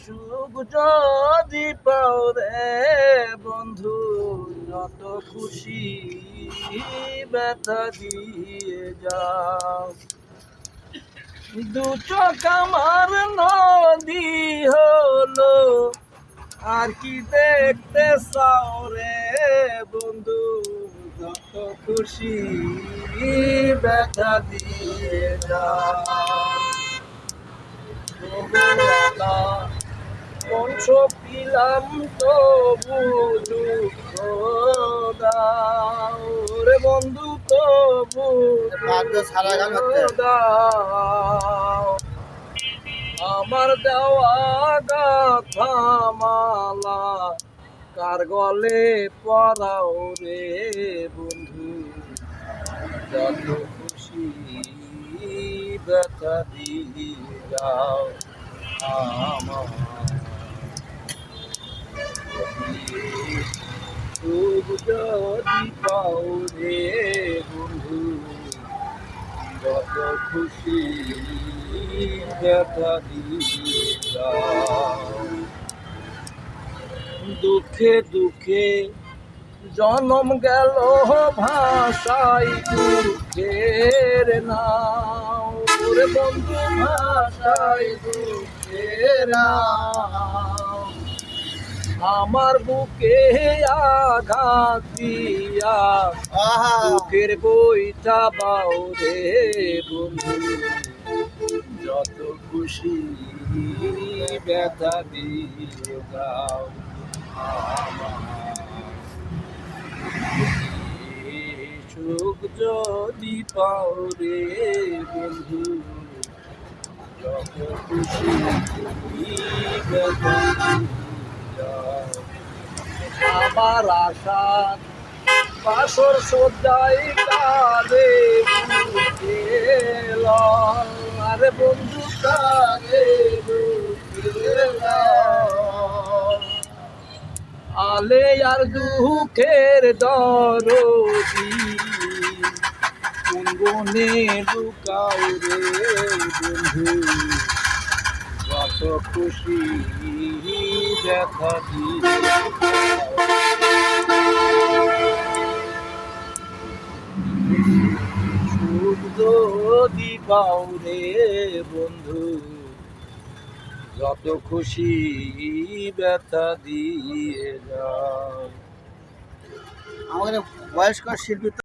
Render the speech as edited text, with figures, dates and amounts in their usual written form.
সুখ যদি পাও রে বন্ধু, যত খুশি ব্যথা দিয়ে যাও। দু চোখ আমার নদী হলো, আর কি দেখতে চাও রে বন্ধু, যত খুশি ব্যথা দিয়ে যাও। কণ্ঠ পিলাম তবু দুঃখ দাও রে বন্ধু, তবু দাও। আমার দেওয়া গাথা মালা কার গলে পরাও রে বন্ধু, যত খুশি ব্যথা দিয়ে যাও। আমার সুখ যদি পাও রে বন্ধু, যত খুশি ব্যথা দিয়ে যাও। দুঃখে দুঃখে জনম গেল ভাষাই দুঃখের নাও রে বন্ধু, ভাষাই দুঃখের নাও। আমার বুকে আঘাত দিয়া বুকের বইটা বাও রে বন্ধু, যত খুশি ব্যথা দিয়ে যাও। সুখ যদি পাও রে বন্ধু, যত খুশি ব্যথা দিয়ে যাও। আমার আশা বাসর সজ্জাই কারে আরে বন্ধু, কারে আলে আর দুঃখের দরদি কোন বনে লুকাও রে বন্ধু, যত খুশি দেখা দিয়ে সুখ যদি পাও রে বন্ধু, যত খুশি ব্যথা দিয়ে যাও। আমাদের বয়স্ক শিল্পী